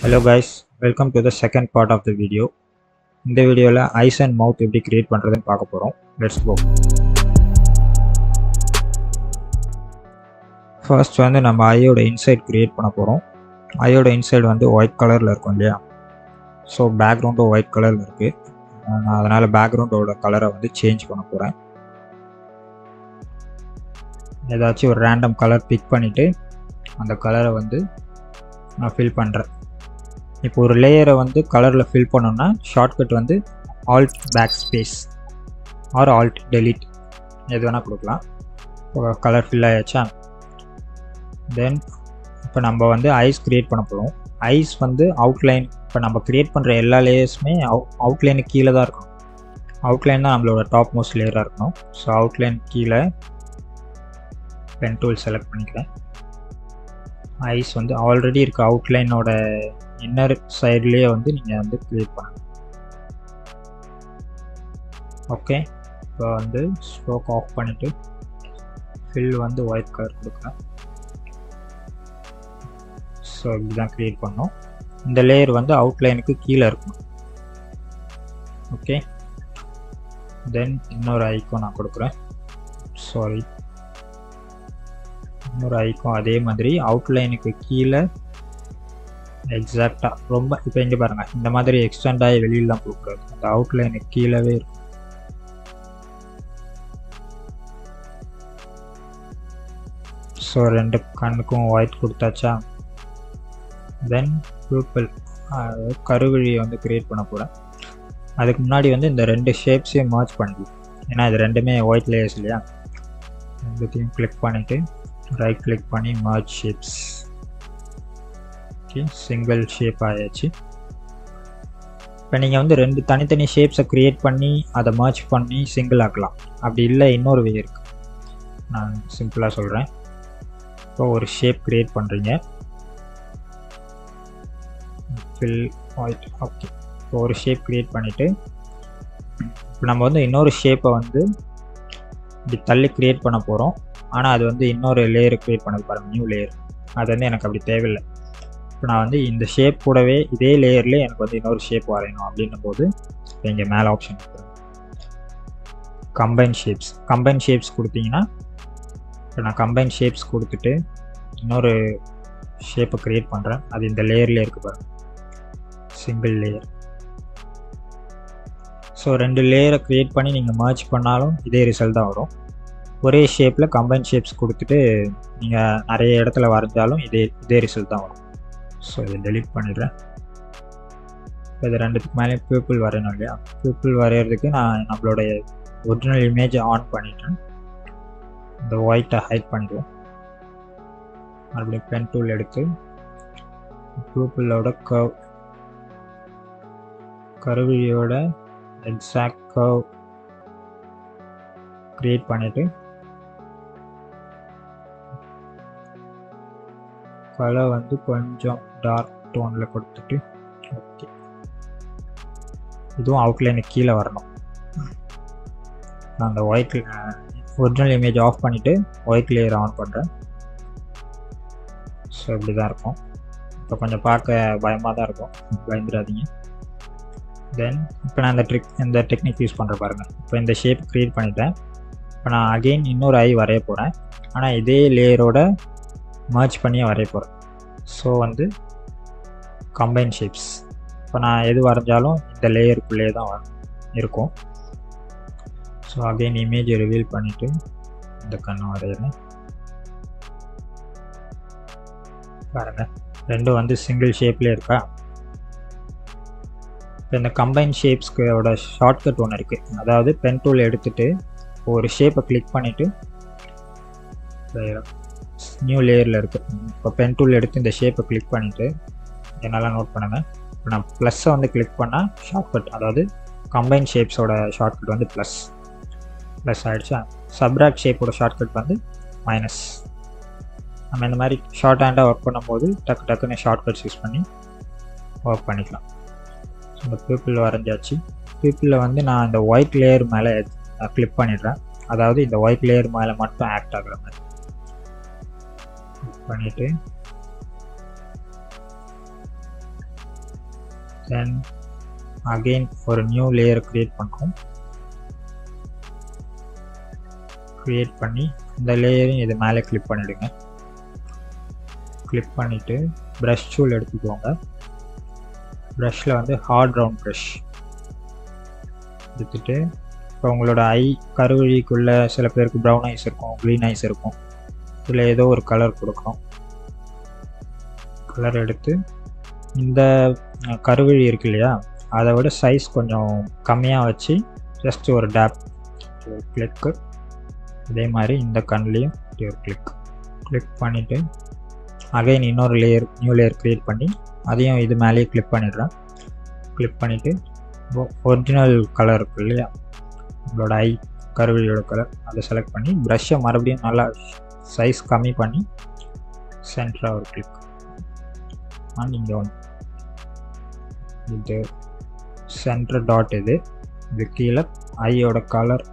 Hello guys, welcome to the second part of the video. இந்த வீடியோவில் ice and மவுத் எப்படி create பண்ணுறதுன்னு பார்க்க போகிறோம். Let's go. ஃபர்ஸ்ட் வந்து நம்ம ஐயோட இன்சைட் கிரியேட் பண்ண போகிறோம். ஐயோட இன்சைடு வந்து ஒயிட் கலரில் இருக்கும் இல்லையா, ஸோ பேக்ரவுண்டும் ஒயிட் கலரில் இருக்குது. நான் அதனால் பேக்ரவுண்டோட கலரை வந்து சேஞ்ச் பண்ண போகிறேன். ஏதாச்சும் ஒரு ரேண்டம் கலர் பிக் பண்ணிவிட்டு அந்த கலரை வந்து நான் ஃபில் பண்ணுறேன். இப்போ ஒரு லேயரை வந்து கலரில் ஃபில் பண்ணோன்னா ஷார்ட்கட் வந்து alt backspace or alt delete எது வேணால் கொடுக்கலாம். இப்போ கலர் ஃபில் ஆகிடுச்சா, தென் இப்போ நம்ம வந்து ஐஸ் க்ரியேட் பண்ண போகிறோம். ஐஸ் வந்து அவுட்லைன், இப்போ நம்ம க்ரியேட் பண்ணுற எல்லா லேயர்ஸுமே அவுட்லைனுக்கு கீழே தான் இருக்கணும். அவுட்லைன் தான் நம்மளோட டாப் மோஸ்ட் லேயராக இருக்கணும். ஸோ அவுட்லைன் கீழே பென் டூல் செலக்ட் பண்ணிக்கிறேன். ஐஸ் வந்து ஆல்ரெடி இருக்க அவுட்லைனோட இன்னர் சைட்லேயே வந்து நீங்கள் வந்து க்ரியேட் பண்ணணும். ஓகே, இப்போ வந்து ஸ்ட்ரோக் ஆஃப் பண்ணிவிட்டு ஃபில் வந்து ஒயிட் கலர் கொடுக்குறேன். ஸோ இப்படி தான் க்ரியேட் பண்ணோம். இந்த லேயர் வந்து அவுட்லைனுக்கு கீழே இருக்கணும். ஓகே, தென் இன்னொரு ஐக்கான் நான் கொடுக்குறேன். இன்னொரு ஐக்கான் அதே மாதிரி அவுட்லைனுக்கு கீழே எக்ஸாக்டாக ரொம்ப இப்போ இங்கே பாருங்கள், இந்த மாதிரி எக்ஸ்டெண்ட் ஆகி வெளியில் தான் கொடுக்குறது, அந்த அவுட்லைனுக்கு கீழவே இருக்கும். ஸோ ரெண்டு கண்ணுக்கும் ஒயிட் கொடுத்தாச்சா, தென் பியூப்பிள் கருவிழியை வந்து க்ரியேட் பண்ண போகிறேன். அதுக்கு முன்னாடி வந்து இந்த ரெண்டு ஷேப்ஸையும் மர்ஜ் பண்ணிடுவோம், ஏன்னா இது ரெண்டுமே ஒயிட் லேயர்ஸ் இல்லையா. ரெண்டுத்தையும் கிளிக் பண்ணிவிட்டு ரைட் கிளிக் பண்ணி merge shapes. Okay, single shape ஆயாச்சு. இப்போ நீங்கள் வந்து ரெண்டு தனித்தனி ஷேப்ஸை க்ரியேட் பண்ணி அதை மர்ஜ் பண்ணி சிங்கிள் ஆக்கலாம். அப்படி இல்லை, இன்னொரு வே இருக்குது. நான் சிம்பிளாக சொல்கிறேன். இப்போ ஒரு ஷேப் க்ரியேட் பண்ணுறீங்க, ஃபில் ஒயிட். ஓகே, இப்போ ஒரு ஷேப் க்ரியேட் பண்ணிவிட்டு இப்போ நம்ம வந்து இன்னொரு ஷேப்பை வந்து இப்படி தள்ளி க்ரியேட் பண்ண போகிறோம். ஆனால் அது வந்து இன்னொரு லேயர் க்ரியேட் பண்ணது பாருங்கள், நியூ லேயர். அது வந்து எனக்கு அப்படி தேவையில்லை. இப்போ நான் வந்து இந்த ஷேப் கூடவே இதே லேயர்லேயே எனக்கு வந்து இன்னொரு ஷேப் வரையணும் அப்படின்னும் போது இங்கே மேலே ஆப்ஷன் கொடுக்குறேன், கம்பைன் ஷேப்ஸ் கொடுத்தீங்கன்னா, இப்போ நான் கம்பைன் ஷேப்ஸ் கொடுத்துட்டு இன்னொரு ஷேப்பை க்ரியேட் பண்ணுறேன். அது இந்த லேயர்லேயே இருக்குது பாருங்கள், சிங்கிள் லேயர். ஸோ ரெண்டு லேயரை க்ரியேட் பண்ணி நீங்கள் மர்ஜ் பண்ணாலும் இதே ரிசல்ட் தான் வரும். ஒரே ஷேப்பில் கம்பைன் ஷேப்ஸ் கொடுத்துட்டு நீங்கள் நிறைய இடத்துல வரைஞ்சாலும் இதே ரிசல்ட் தான் வரும். ஸோ இதை டெலீட் பண்ணிடுறேன். இது ரெண்டுத்துக்கு மேலே பியூப்பிள் வரையணும் இல்லையா, பியூப்பிள் வரைகிறதுக்கு நான் நம்மளுடைய ஒரிஜினல் இமேஜை ஆன் பண்ணிட்டேன். இந்த ஒயிட்டை ஹைட் பண்ணிடுவோம். மறுபடியும் பென் டூல் எடுத்து பியூப்பிளோட கருவியோட எக்ஸாக்ட் கர்வ் க்ரியேட் பண்ணிவிட்டு கலர் வந்து கொஞ்சம் டார்க் டோனில் கொடுத்துட்டு, ஓகே, இதுவும் அவுட்லைனுக்கு கீழே வரணும். நான் அந்த ஒயிட் ஒரிஜினல் இமேஜ் ஆஃப் பண்ணிவிட்டு ஒயிட் லேயர் ஆன் பண்ணுறேன். ஸோ இப்படி தான் இருக்கும். இப்போ கொஞ்சம் பார்க்க பயமாக தான் இருக்கும், பயந்துடாதீங்க. தென் இப்போ நான் இந்த டெக்னிக் யூஸ் பண்ணுற பாருங்கள். இப்போ இந்த ஷேப் க்ரியேட் பண்ணிட்டேன். இப்போ நான் அகெயின் இன்னொரு ஐ வரைய போகிறேன், ஆனால் இதே லேயரோட மர்ஜ் பண்ணியே வரைய போகிறேன். ஸோ வந்து கம்பைன் ஷேப்ஸ். இப்போ நான் எது வரைஞ்சாலும் இந்த லேயருக்குள்ளே தான் இருக்கும். ஸோ அகெயின் இமேஜை ரிவீல் பண்ணிவிட்டு இந்த கண்ணை வரைகிறேன். பாருங்கள், ரெண்டும் வந்து சிங்கிள் ஷேப்லேயே இருக்கா. இப்போ இந்த கம்பைன் ஷேப்ஸ்க்கோட ஷார்ட்கட் ஒன்று இருக்குது. அதாவது பென் டூல் எடுத்துகிட்டு ஒரு ஷேப்பை கிளிக் பண்ணிவிட்டு நியூ லேயரில் இருக்குது. இப்போ பென் டூல் எடுத்து இந்த ஷேப்பை கிளிக் பண்ணிவிட்டு என்னெல்லாம் நோட் பண்ணுங்கள். இப்போ நான் ப்ளஸ்ஸை வந்து கிளிக் பண்ணால் ஷார்ட்கட், அதாவது கம்பைன் ஷேப்ஸோட ஷார்ட்கட் வந்து ப்ளஸ் ஆகிடுச்சா. சப்ராக்ட் ஷேப்போட ஷார்ட்கட் வந்து மைனஸ். நம்ம இந்த மாதிரி ஷார்ட் ஹேண்டாக ஒர்க் பண்ணும்போது டக்குன்னு ஷார்ட்கட்ஸ் யூஸ் பண்ணி ஒர்க் பண்ணிக்கலாம். ஸோ இந்த பியூப்பிள் வரைஞ்சாச்சு. பியூப்பிளில் வந்து நான் இந்த ஒயிட் லேயர் மேலே கிளிக் பண்ணிடுறேன். அதாவது இந்த ஒயிட் லேயர் மேலே மட்டும் ஆக்ட் ஆகுற மாதிரி பண்ணிவிட்டு தென் அகெயின் ஒரு நியூ லேயர் க்ரியேட் பண்ணுறோம். க்ரியேட் பண்ணி இந்த லேயரையும் இது மேலே கிளிக் பண்ணிவிடுங்க. கிளிக் பண்ணிவிட்டு ப்ரஷ் டூல் எடுத்துக்கோங்க. ப்ரஷ்ஷில் வந்து ஹார்ட் ரவுண்ட் ப்ரஷ் எடுத்துகிட்டு இப்போ உங்களோட ஐ கருவழிக்குள்ளே சில பேருக்கு ப்ரௌன் ஐஸ் இருக்கும், க்ரீன் ஐஸ் இருக்கும். இதில் ஏதோ ஒரு கலர் கொடுக்குறோம். கலர் எடுத்து இந்த கருவழி இருக்கு இல்லையா, அதை விட சைஸ் கொஞ்சம் கம்மியாக வச்சு ஜஸ்ட் ஒரு டேப், ஒரு கிளிக்கு. அதே மாதிரி இந்த கண்லேயும் ஒரு கிளிக் பண்ணிவிட்டு அகைன் இன்னொரு லேயர், நியூ லேயர் க்ரியேட் பண்ணி அதையும் இது மேலேயே கிளிக் பண்ணிடுறேன். கிளிக் பண்ணிவிட்டு ஒரிஜினல் கலர் இருக்கு இல்லையா, உங்களோட ஐ கருவழியோட கலர், அதை செலக்ட் பண்ணி ப்ரஷ்ஷை மறுபடியும் நல்லா சைஸ் கம்மி பண்ணி சென்டராக ஒரு கிளிக். இங்கே ஒன்று இது சென்டர் டாட், இது கீழே ஐயோட கலர்,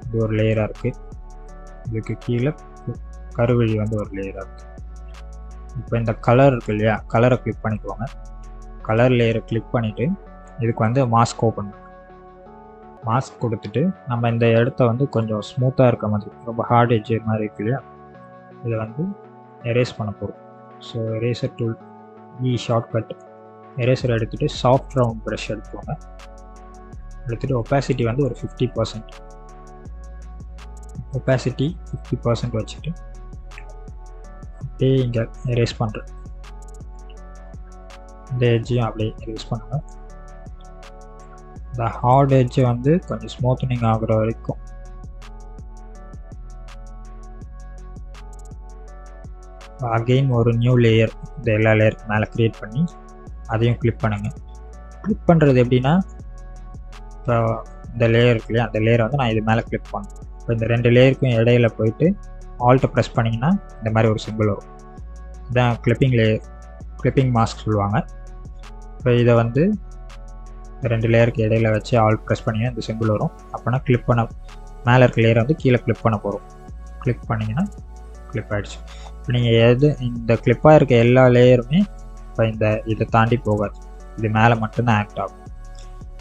இது ஒரு லேயராக இருக்குது. இதுக்கு கீழே கருவழி வந்து ஒரு லேயராக இருக்குது. இப்போ இந்த கலர் இருக்கு இல்லையா, கலரை கிளிக் பண்ணிக்குவாங்க. கலர் லேயரை கிளிக் பண்ணிவிட்டு இதுக்கு வந்து மாஸ்க் ஓப்பன் பண்ணுங்க. மாஸ்க் கொடுத்துட்டு நம்ம இந்த இடத்த வந்து கொஞ்சம் ஸ்மூத்தாக இருக்க மாதிரி, ரொம்ப ஹார்ட் எட்ஜ் மாதிரி இருக்கு இல்லையா, இதை வந்து எரேஸ் பண்ண போகிறோம். So eraser tool, shortcut eraser எடுத்துகிட்டு சாஃப்ட் ரவுண்ட் ப்ரஷ் எடுத்துக்கோங்க. எடுத்துகிட்டு ஒப்பாசிட்டி வந்து ஒரு 50%, ஒப்பாசிட்டி 50% வச்சுட்டு அப்படியே இங்கே எரேஸ் பண்ணுறேன். இந்த எட்ஜையும் அப்படியே எரேஸ் பண்ணுங்க. இந்த ஹார்ட் எட்ஜ் வந்து கொஞ்சம் ஸ்மூத்தனிங் ஆகுற வரைக்கும் அகெயின் ஒரு நியூ லேயர் இந்த எல்லா லேயருக்கு மேலே க்ரியேட் பண்ணி அதையும் கிளிக் பண்ணுங்கள். கிளிக் பண்ணுறது எப்படின்னா, இப்போ இந்த லேயர் இருக்கு இல்லையா, அந்த லேயரை வந்து நான் இது மேலே கிளிக் பண்ணேன். இப்போ இந்த ரெண்டு லேயருக்கும் இடையில போயிட்டு ஆல்ட்டை ப்ரெஸ் பண்ணிங்கன்னா இந்த மாதிரி ஒரு சிம்பிள் வரும். இதுதான் கிளிப்பிங் லேயர், கிளிப்பிங் மாஸ்க் சொல்லுவாங்க. இப்போ இதை வந்து ரெண்டு லேயருக்கு இடையில வச்சு ஆல்ட் ப்ரெஸ் பண்ணிங்கன்னா இந்த சிம்பிள் வரும். அப்போனா கிளிக் பண்ண மேலே இருக்க லேயரை வந்து கீழே கிளிக் பண்ண போகிறோம். கிளிக் பண்ணிங்கன்னா கிளிப் ஆகிடுச்சு. இப்போ நீங்கள் எது இந்த கிளிப்பாக இருக்க எல்லா லேயருமே இப்போ இதை தாண்டி போகாது, இது மேலே மட்டும்தான் ஆக்ட் ஆகும்.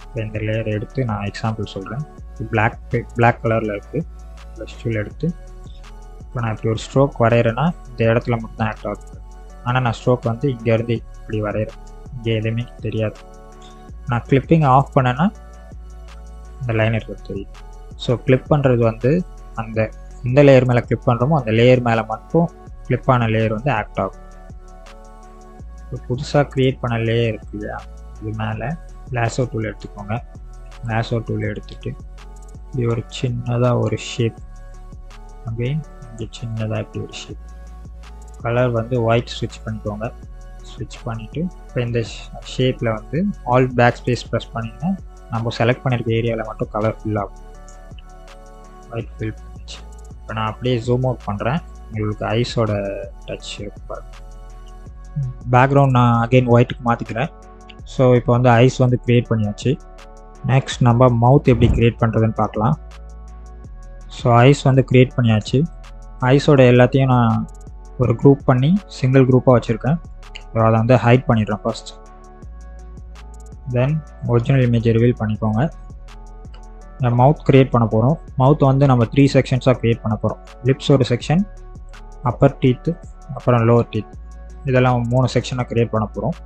இப்போ இந்த லேயர் எடுத்து நான் எக்ஸாம்பிள் சொல்கிறேன். பிளாக் கலரில் இருக்குது. ப்ளஸ் டூல் எடுத்து இப்போ நான் இப்படி ஒரு ஸ்ட்ரோக் வரைகிறேன்னா இந்த இடத்துல மட்டும்தான் ஆக்ட் ஆகுது. ஆனால் நான் ஸ்ட்ரோக் வந்து இங்கேருந்து இப்படி வரைகிறேன், இங்கே எதுவுமே தெரியாது. நான் கிளிப்பிங் ஆஃப் பண்ணேன்னா இந்த லைன் இருக்கிறது தெரியும். ஸோ கிளிப் பண்ணுறது வந்து அந்த எந்த லேயர் மேலே கிளிக் பண்ணுறோமோ அந்த லேயர் மேலே மட்டும் கிளிப் ஆன லேயர் வந்து ஆக்ட் ஆகும். இப்போ புதுசாக க்ரியேட் பண்ண லேயர் இருக்கு இல்லையா, இது மேலே லேசோ டூல் எடுத்துக்கோங்க. லேசோ டூல் எடுத்துகிட்டு இது ஒரு சின்னதாக ஒரு ஷேப், அகைன் இங்கே சின்னதாக இப்படி ஒரு ஷேப், கலர் வந்து ஒயிட் ஸ்விட்ச் பண்ணிக்கோங்க. ஸ்விட்ச் பண்ணிவிட்டு இப்போ இந்த ஷேப்பில் வந்து ஆல் பேக் ஸ்பேஸ் ப்ரெஸ் பண்ணிங்கன்னா நம்ம செலக்ட் பண்ணியிருக்க ஏரியாவில் மட்டும் கலர் ஃபில் ஆகும். ஒயிட் ஃபில் பண்ணிச்சு. இப்போ நான் அப்படியே ஜூம் அவுட் பண்ணுறேன், உங்களுக்கு ஐஸோட டச் இருக்கு பாருங்கள். பேக்ரவுண்ட் நான் அகெயின் ஒயிட்டுக்கு மாற்றிக்கிறேன். ஸோ இப்போ வந்து ஐஸ் வந்து க்ரியேட் பண்ணியாச்சு. நெக்ஸ்ட் நம்ம மவுத் எப்படி க்ரியேட் பண்ணுறதுன்னு பார்க்கலாம். ஸோ ஐஸ் வந்து க்ரியேட் பண்ணியாச்சு. ஐஸோட எல்லாத்தையும் நான் ஒரு குரூப் பண்ணி சிங்கிள் குரூப்பாக வச்சுருக்கேன். அதை வந்து ஹைட் பண்ணிடுறேன் ஃபர்ஸ்ட். தென் ஒரிஜினல் இமேஜை ரிவீல் பண்ணிக்கோங்க. மவுத் க்ரியேட் பண்ண போகிறோம். மவுத் வந்து நம்ம 3 செக்ஷன்ஸாக க்ரியேட் பண்ண போகிறோம். லிப்ஸ் ஒரு செக்ஷன், அப்பர் டீத்து, அப்புறம் லோவர் டீத், இதெல்லாம் 3 செக்ஷனாக க்ரியேட் பண்ண போகிறோம்.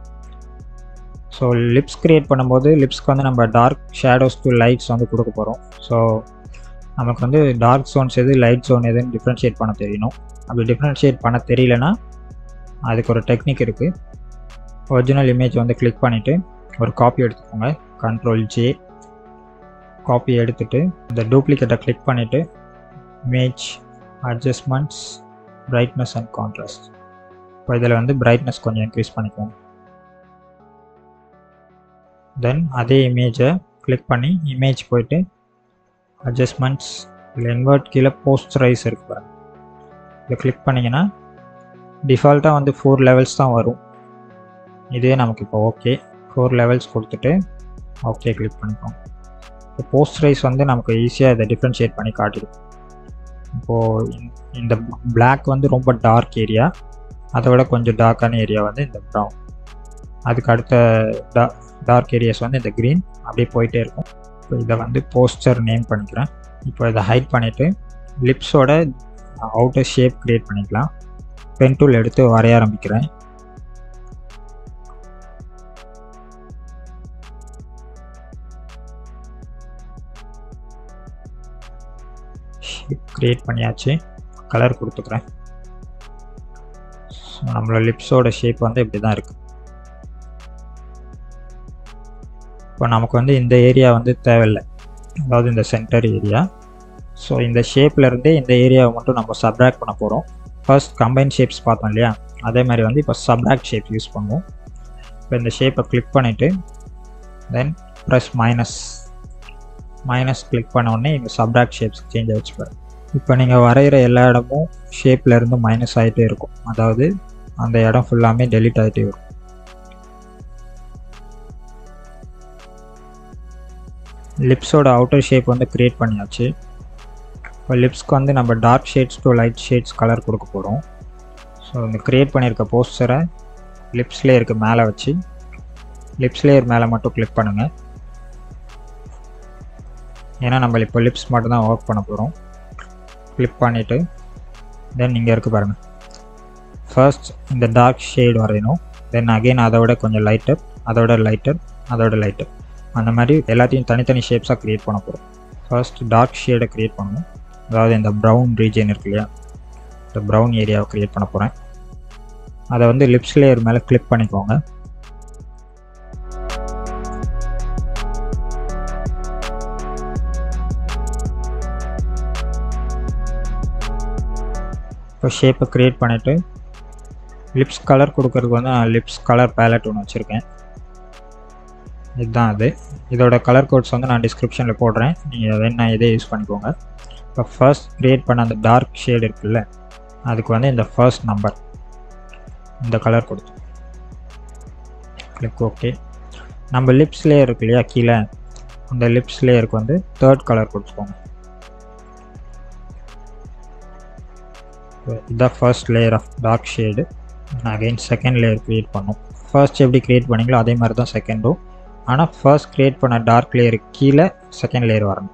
ஸோ லிப்ஸ் க்ரியேட் பண்ணும்போது லிப்ஸ்க்கு வந்து நம்ம டார்க் ஷேடோஸ் டு லைட்ஸ் வந்து கொடுக்க போகிறோம். ஸோ நமக்கு வந்து டார்க் ஜோன்ஸ் எது, லைட் ஜோன் எதுன்னு டிஃப்ரென்ஷியேட் பண்ண தெரியணும். அப்படி டிஃப்ரென்ஷியேட் பண்ண தெரியலனா அதுக்கு ஒரு டெக்னிக் இருக்குது. ஒரிஜினல் இமேஜ் வந்து கிளிக் பண்ணிவிட்டு ஒரு காப்பி எடுத்துக்கோங்க. Ctrl+J, காப்பி எடுத்துகிட்டு இந்த டூப்ளிகேட்டை கிளிக் பண்ணிவிட்டு image, adjustments, brightness and contrast. இப்போ இதில் வந்து பிரைட்னஸ் கொஞ்சம் இன்க்ரீஸ் பண்ணிக்கோங்க. தென் அதே இமேஜை கிளிக் பண்ணி இமேஜ் போய்ட்டு அட்ஜஸ்ட்மெண்ட்ஸ், இதில் இன்வெர்ட் கீழே போஸ்டரைஸ் இருக்கு பாருங்கள், இதை கிளிக் பண்ணிங்கன்னா டிஃபால்ட்டாக வந்து 4 லெவல்ஸ் தான் வரும். இதே நமக்கு இப்போ ஓகே, 4 லெவல்ஸ் கொடுத்துட்டு ஓகே கிளிக் பண்ணிக்கோங்க. இப்போ போஸ்டரைஸ் வந்து நமக்கு ஈஸியாக இதை டிஃப்ரென்ஷியேட் பண்ணி காட்டிடும். இப்போது இந்த பிளாக் வந்து ரொம்ப டார்க் ஏரியா, அதை விட கொஞ்சம் டார்க்கான ஏரியா வந்து இந்த ப்ரௌன். அதுக்கு அடுத்த டார்க் ஏரியாஸ் வந்து இந்த க்ரீன் அப்படியே போயிட்டே இருக்கும். இப்போ இதை வந்து போஸ்டர் நேம் பண்ணிக்கிறேன். இப்போ இதை ஹைட் பண்ணிவிட்டு லிப்ஸோட அவுட்டர் ஷேப் க்ரியேட் பண்ணிக்கலாம். பென் டூல் எடுத்து வரைய ஆரம்பிக்கிறேன். ஷேப் க்ரியேட் பண்ணியாச்சு. கலர் கொடுத்துக்கிறேன். ஸோ நம்மளோட லிப்ஸோட ஷேப் வந்து இப்படி தான் இருக்குது. இப்போ நமக்கு வந்து இந்த ஏரியா வந்து தேவையில்லை, அதாவது இந்த சென்டர் ஏரியா. ஸோ இந்த ஷேப்லேருந்தே இந்த ஏரியாவை மட்டும் நம்ம சப்ராக்ட் பண்ண போகிறோம். ஃபர்ஸ்ட் கம்பைன் ஷேப்ஸ் பார்த்தோம் இல்லையா, அதே மாதிரி வந்து இப்போ சப்ராக்ட் ஷேப் யூஸ் பண்ணுவோம். இப்போ இந்த ஷேப்பை கிளிக் பண்ணிவிட்டு தென் ப்ரெஸ் மைனஸ் கிளிக் பண்ண உடனே இந்த சப்ராக்ட் ஷேப்ஸ் சேஞ்ச் ஆகிடுச்சு. இப்போ நீங்கள் வரைகிற எல்லா இடமும் ஷேப்லேருந்து மைனஸ் ஆகிட்டே இருக்கும், அதாவது அந்த இடம் ஃபுல்லாமே டெலீட் ஆகிட்டே வரும். லிப்ஸோட அவுட்டர் ஷேப் வந்து க்ரியேட் பண்ணியாச்சு. இப்போ லிப்ஸ்க்கு வந்து நம்ம dark shades to light shades colour கொடுக்க போகிறோம். ஸோ இந்த க்ரியேட் பண்ணியிருக்க போஸ்டரை லிப்ஸ் லேயருக்கு மேலே வச்சு லிப்ஸ் லேயர் மேலே மட்டும் கிளிக் பண்ணுங்கள். ஏன்னா நம்ம இப்போ லிப்ஸ் மட்டும் தான் ஒர்க் பண்ண போகிறோம். கிளிக் பண்ணிவிட்டு தென் இங்கே இருக்குது பாருங்கள், ஃபர்ஸ்ட் இந்த டார்க் ஷேட் வரையணும். தென் அகெயின் அதோட கொஞ்சம் லைட்டர், அதோட லைட்டர், அந்த மாதிரி எல்லாத்தையும் தனித்தனி ஷேப்ஸாக க்ரியேட் பண்ண போகிறோம். ஃபர்ஸ்ட் டார்க் ஷேடை க்ரியேட் பண்ணணும், அதாவது இந்த ப்ரௌன் ரீஜன் இருக்கு இல்லையா, இந்த ப்ரௌன் ஏரியாவை க்ரியேட் பண்ண போகிறேன். அதை வந்து லிப்ஸ் லேயர் மேலே கிளிக் பண்ணிக்கோங்க. இப்போ ஷேப்பை க்ரியேட் பண்ணிவிட்டு லிப்ஸ் கலர் கொடுக்கறதுக்கு வந்து நான் லிப்ஸ் கலர் பேலட் ஒன்று வச்சுருக்கேன். இதுதான் அது. இதோட கலர் கோட்ஸ் வந்து நான் டிஸ்கிரிப்ஷனில் போடுறேன், நீங்கள் வேணா இதே யூஸ் பண்ணிக்கோங்க. இப்போ ஃபர்ஸ்ட் க்ரியேட் பண்ண அந்த டார்க் ஷேடு இருக்குல்ல, அதுக்கு வந்து இந்த ஃபர்ஸ்ட் நம்பர் இந்த கலர் கொடுத்து கிளிக் ஓகே. நம்ம லிப்ஸ் லேயர் இருக்கு இல்லையா கீழே, அந்த லிப்ஸ் லேயருக்கு வந்து தேர்ட் கலர் கொடுத்துக்கோங்க. இதுதான் first layer of dark shade. Again second layer create பண்ணும். ஃபர்ஸ்ட் எப்படி க்ரியேட் பண்ணிங்களோ அதே மாதிரி தான் செகண்டும், ஆனால் ஃபர்ஸ்ட் க்ரியேட் பண்ண டார்க் லேயருக்கு கீழே செகண்ட் லேயர் வரணும்.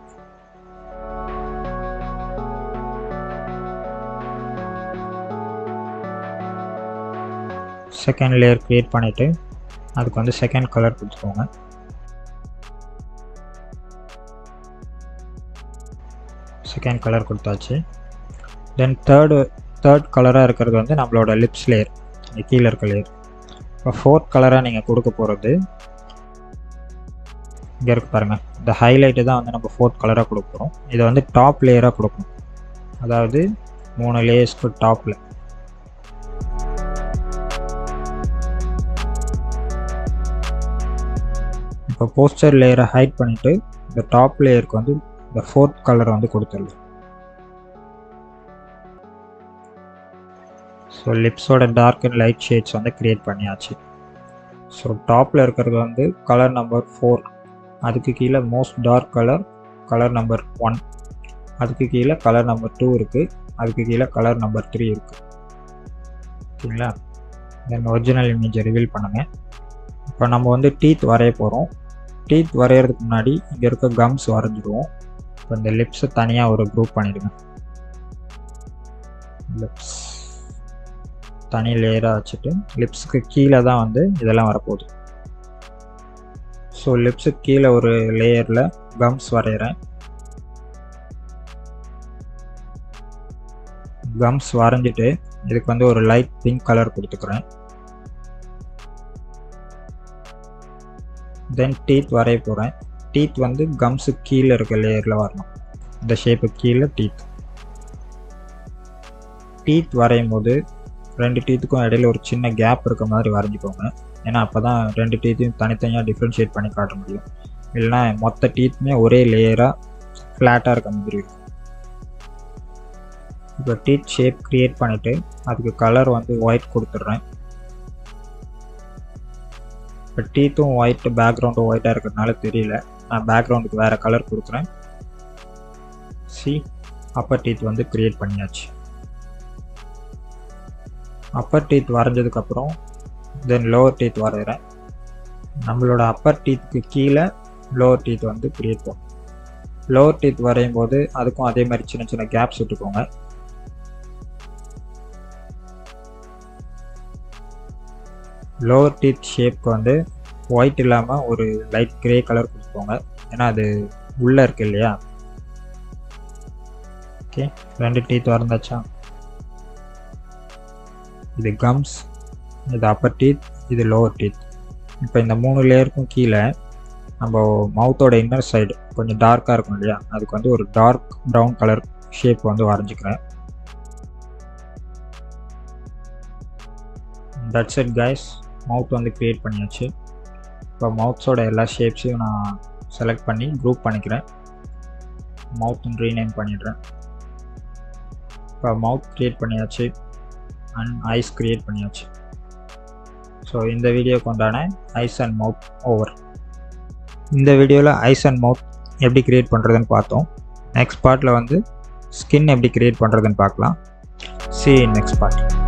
செகண்ட் லேயர் க்ரியேட் பண்ணிவிட்டு அதுக்கு வந்து செகண்ட் கலர் கொடுத்துக்கோங்க. செகண்ட் கலர் கொடுத்தாச்சு. தென் தேர்ட் கலராக இருக்கிறது வந்து நம்மளோட லிப்ஸ் லேயர், இங்கே கீழே இருக்க லேயர். இப்போ ஃபோர்த் கலராக நீங்கள் கொடுக்க போகிறது இங்கே இருக்கு பாருங்கள், இந்த ஹைலைட்டு தான் வந்து நம்ம ஃபோர்த் கலராக கொடுக்க போகிறோம். இதை வந்து டாப் லேயராக கொடுக்கணும், அதாவது 3 லேயர்ஸ்க்கு டாப்பில். இப்போ போஸ்டர் லேயரை ஹைட் பண்ணிவிட்டு இந்த டாப் லேயருக்கு வந்து இந்த ஃபோர்த் கலரை வந்து கொடுத்துடலாம். ஸோ லிப்ஸோட டார்க் அண்ட் லைட் ஷேட்ஸ் வந்து க்ரியேட் பண்ணியாச்சு. ஸோ டாப்பில் இருக்கிறது வந்து கலர் நம்பர் 4, அதுக்கு கீழே மோஸ்ட் டார்க் கலர் நம்பர் 1, அதுக்கு கீழே கலர் நம்பர் 2 இருக்குது, அதுக்கு கீழே கலர் நம்பர் 3 இருக்குது. ஓகேங்களா? தென் ஒரிஜினல் இமேஜை ரிவீல் பண்ணுங்கள். இப்போ நம்ம வந்து டீத் வரைய போகிறோம். டீத் வரைகிறதுக்கு முன்னாடி இங்கே இருக்க கம்ஸ் வரைஞ்சிடுவோம். இப்போ இந்த லிப்ஸை தனியாக ஒரு குரூப் பண்ணிவிடுங்க. லிப்ஸ் தனி லேயராக வச்சுட்டு லிப்ஸுக்கு கீழே தான் வந்து இதெல்லாம் வரப்போகுது. ஸோ லிப்ஸுக்கு கீழே ஒரு லேயரில் கம்ஸ் வரைகிறேன். கம்ஸ் வரைஞ்சிட்டு இதுக்கு வந்து ஒரு லைட் பிங்க் கலர் கொடுத்துக்கிறேன். தென் டீத் வரைய போகிறேன். டீத் வந்து கம்ஸுக்கு கீழே இருக்க லேயரில் வரணும், இந்த ஷேப்புக்கு கீழே டீத் வரையும் போது 2 டீத்துக்கும் இடையில ஒரு சின்ன கேப் இருக்க மாதிரி வரைஞ்சிக்கோங்க. ஏன்னா அப்போ தான் 2 டீத்தையும் தனித்தனியாக டிஃப்ரென்ஷியேட் பண்ணி காட்ட முடியும். இல்லைனா மொத்த டீத்துமே ஒரே லேயராக ஃப்ளாட்டாக இருக்க மாதிரி இருக்கும். இப்போ டீத் ஷேப் க்ரியேட் பண்ணிவிட்டு அதுக்கு கலர் வந்து ஒயிட் கொடுத்துட்றேன். இப்போ டீத்தும் ஒயிட், பேக்ரவுண்டும் ஒயிட்டாக இருக்கிறதுனால தெரியல, நான் பேக்ரவுண்டுக்கு வேறு கலர் கொடுக்குறேன். அப்பர் டீத் வந்து க்ரியேட் பண்ணியாச்சு. அப்பர் டீத் வரைஞ்சதுக்கப்புறம் தென் லோவர் டீத் வரைகிறேன். நம்மளோட அப்பர் டீத்துக்கு கீழே லோவர் டீத் வந்து கிரியேட் பண்ணும். லோவர் டீத் வரையும் போது அதுக்கும் அதே மாதிரி சின்ன சின்ன கேப்ஸ் விட்டுக்கோங்க. லோவர் டீத் ஷேப்க்கு வந்து ஒயிட் இல்லாமல் ஒரு லைட் கிரே கலர் கொடுத்துக்கோங்க, ஏன்னா அது உள்ளே இருக்கு இல்லையா. ஓகே, 2 டீத் வரைந்தாச்சா. இது கம்ஸ், இது அப்பர் டீத், இது லோவர் டீத். இப்போ இந்த 3 லேயருக்கும் கீழே நம்ம மவுத்தோட இன்னர் சைடு கொஞ்சம் டார்க்காக இருக்கும் இல்லையா, அதுக்கு வந்து ஒரு டார்க் ப்ரௌன் கலர் ஷேப் வந்து வரைஞ்சிக்கிறேன். தட்ஸ் இட் கைஸ், மவுத் வந்து க்ரியேட் பண்ணியாச்சு. இப்போ மவுத்ஸோட எல்லா ஷேப்ஸையும் நான் செலக்ட் பண்ணி குரூப் பண்ணிக்கிறேன். மவுத்னு ரீநேம் பண்ணிடுறேன். இப்போ மவுத் க்ரியேட் பண்ணியாச்சு அண்ட் ஐஸ் க்ரியேட் பண்ணியாச்சு. ஸோ இந்த வீடியோக்கு உண்டான ஐஸ் அண்ட் மவுத் ஓவர். இந்த வீடியோவில் ஐஸ் அண்ட் மவுத் எப்படி க்ரியேட் பண்ணுறதுன்னு பார்த்தோம். நெக்ஸ்ட் பார்ட்டில் வந்து ஸ்கின் எப்படி க்ரியேட் பண்ணுறதுன்னு பார்க்கலாம். See you in next part.